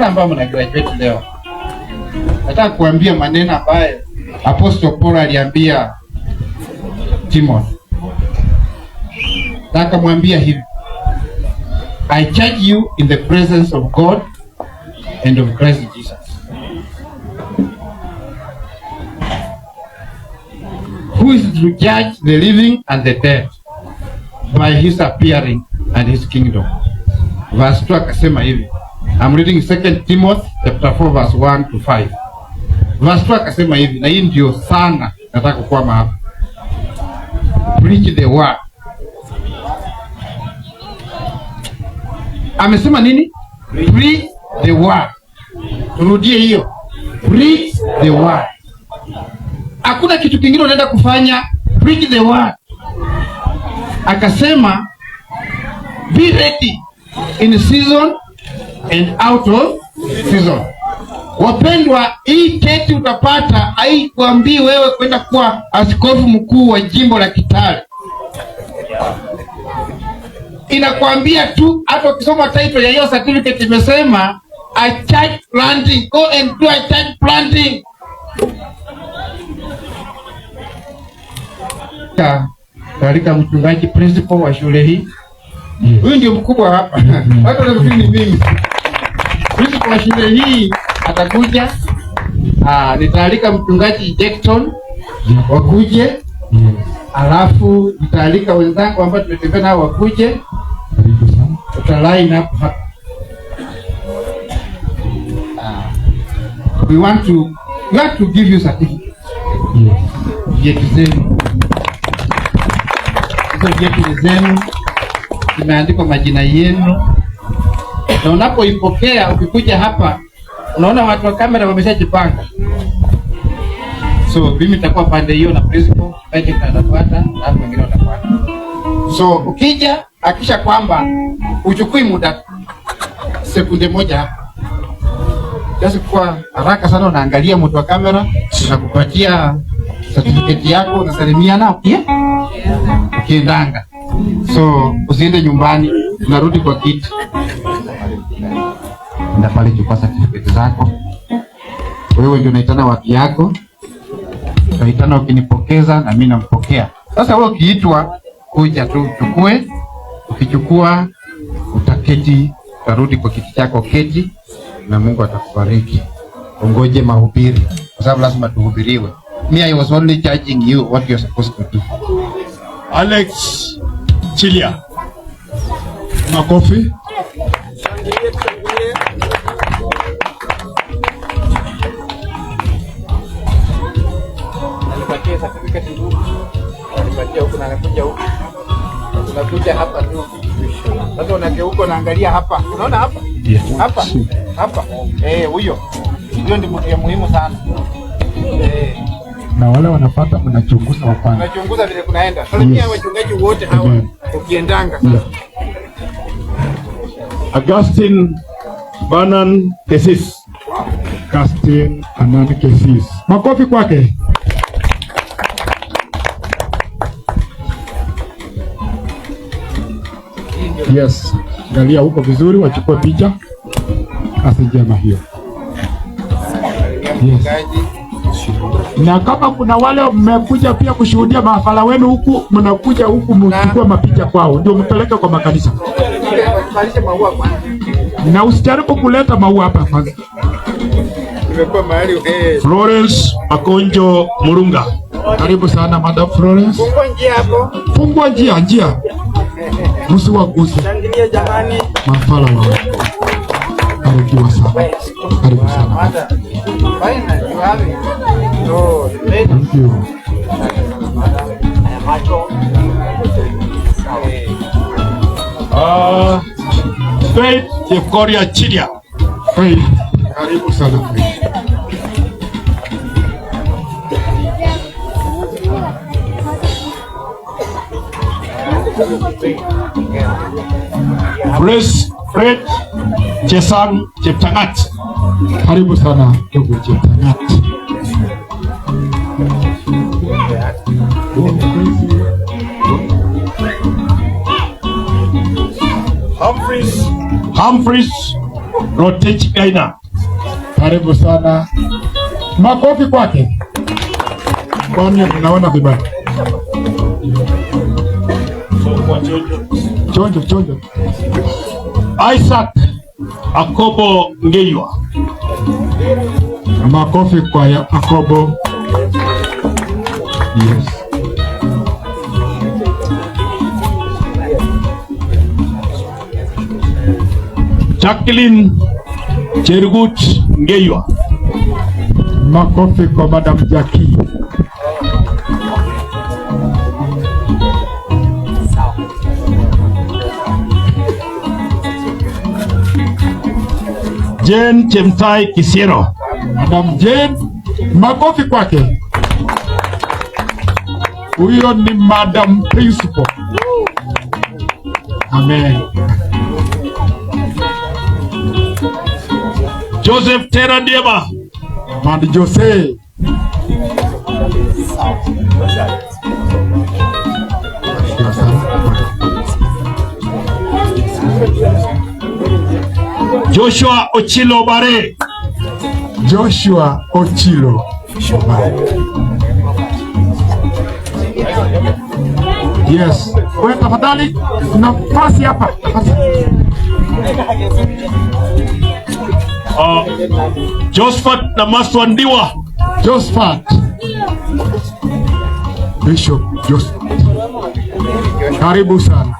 Wale ambao mna graduate leo, nataka kuambia maneno ambayo Apostle Paul aliambia Timothy. Nataka mwambia hivi: I charge you in the presence of God and of Christ Jesus, who is to judge the living and the dead by his appearing and his kingdom. Verse 2 akasema hivi. I'm reading 2 Timothy chapter 4 verse 1 to 5. Verse 2 akasema hivi, na hii ndio sana nataka kukwama hapa. Preach the word. Amesema nini? Preach the word. Turudie hiyo. Preach the word. Hakuna kitu kingine unaenda kufanya. Preach the word. Akasema be ready in season and out of season. Wapendwa, hii keti utapata haikwambii wewe kwenda kuwa askofu mkuu wa jimbo la Kitale. Inakwambia tu, hata ukisoma title ya hiyo certificate imesema a church planting. Go and do a church planting. Katika mchungaji principal wa shule hii. Huyu ndio mkubwa hapa. Watu wanafikiri mimi. Principal wa shule hii atakuja. Nitaalika mchungaji Jackson wakuje. Alafu nitaalika wenzangu ambao tumetembea nao wakuje. Line up hapa. We want to give you certificate. Vyeti zenu. Hizo vyeti zenu imeandikwa majina yenu. Na unapoipokea ukikuja hapa unaona watu wa kamera wameshajipanga. So mimi nitakuwa pande hiyo na principal, agent atafuata na wengine watafuata. So ukija hakisha kwamba uchukui muda sekunde moja hapa. Just kwa haraka sana unaangalia mtu wa kamera na kupatia certificate yako, unasalimia nao pia. Kiendanga. So usiende nyumbani, unarudi kwa kiti. Nenda pale chukua certificate zako. Wewe ndio unaitana watu yako. Unaitana ukinipokeza na mimi nampokea. Sasa wewe ukiitwa kuja tu uchukue. Ukichukua utaketi, utarudi kwa kiti chako keti na Mungu atakubariki. Ungoje mahubiri kwa sababu lazima tuhubiriwe. Me, I was only charging you what you're supposed to do. Alex Chilia. Makofi. Alipatia certificate ndugu. Alipatia huko na anakuja huko. Unakuja hapa tu. Sasa unageuka unaangalia hapa. Unaona hapa? Yes. Hapa. Hapa. Huyo. Hiyo ndio mtu ya muhimu sana. Na wale wanapata mnachunguza wapana. Mnachunguza vile kunaenda. Salimia wachungaji wote hawa ukiendanga. Augustine Banan Kesis. Augustine Banan Kesis. Makofi kwake. Yes. Angalia huko vizuri, wachukue picha. Kazi njema hiyo. Yes. Na kama kuna wale mmekuja pia kushuhudia mahafala wenu huku, mnakuja huku mchukue mapicha kwao ndio mpeleke kwa makanisa. Na usijaribu kuleta maua hapa kwanza. Florence Akonjo Murunga. Karibu sana Madam Florence. Fungua njia hapo. Fungua njia. Msiwaguse. Shangilia jamani. Mahafala wao. Karibu sana. Karibu sana. Fine, you have it. No, thank you. Faith Jekoria Chilia. Faith. Karibu sana Faith. Grace Fred Chesang Cheptangat. Karibu sana ndugu Cheptangat. Humphreys Rotich Gaina. Karibu sana. Makofi kwake. Kwani mnaona vibaya? Chonjo. Isaac Akobo Ngeiwa. Makofi kwa ya Akobo. Yes. Jacqueline Chergut Ngeiwa. Makofi kwa Madam Jackie. Jane Chemtai Kisiero. Madam Jane, makofi kwake. Huyo ni Madam Principal. Amen. Joseph Tera Diema. Mad Jose. Joshua Ochilo Bare. Joshua Ochilo Bare. Yes. Wewe tafadhali nafasi hapa. Josephat Namaswandiwa. Josephat. Bishop Josephat. Karibu sana.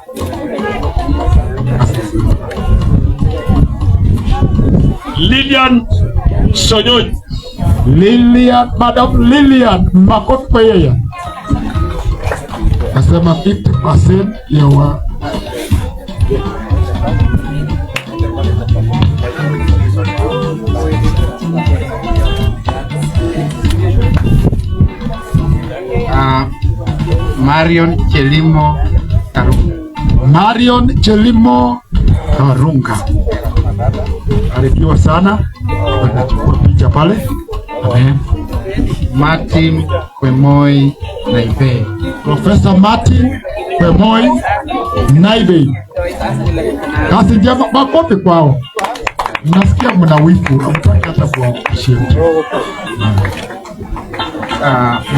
Lilian Sonyoy. Lilian, Madam Lilian, makofi kwa yeye. Nasema 50% ya wa Marion Chelimo Karunga. Marion Chelimo Karunga. Alipiwa sana. Anachukua picha pale. Amen. Martin Kwemoi Naibe. Professor Martin Kwemoi Naibe. Kazi njema, makofi kwao. Mnasikia mna wifu, hamtaki hata kuwapishia.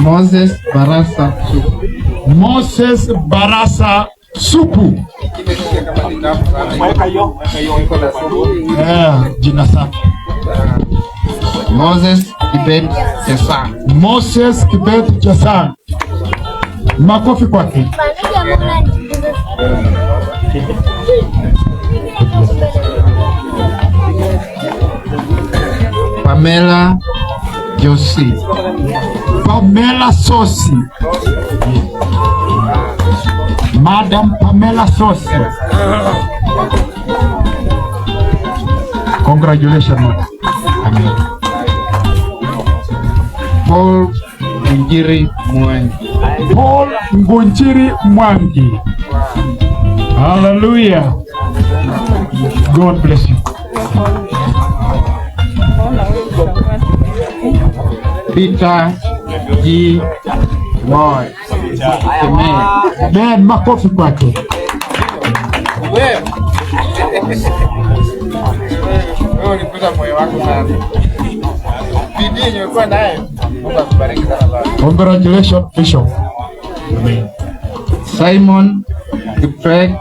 Moses Barasa Supu. Moses Barasa Supu. Jina safi. Moses Kibet Chesang. Moses Kibet Chesang. Makofi kwake. Pamela Josi. Pamela Sosi. Madam Pamela Sosi. Congratulations, madam. Amen. Paul Ngunjiri Mwangi. Paul Ngunjiri Mwangi. Hallelujah. God bless you. Peter G. Boy. Amen. Makofi kwake. Wewe ulikuta moyo wako sana. Bidii nimekuwa naye. Mungu akubariki sana baba. Congratulations, Bishop. Amen. Simon Kipreg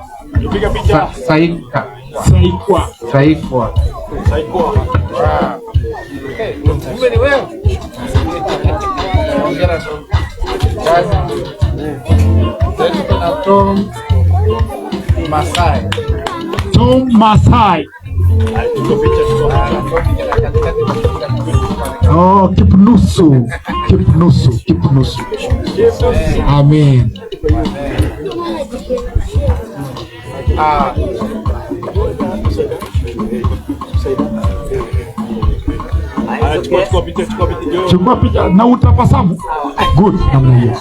Saikwa. Wow. Kumbe ni wewe. Hongera sana. Kazi. Kuna Tom Masai. Tom Masai. Oh, Kipnusu. Amen. Chukua picha na utapasamu. Good, namna hiyo.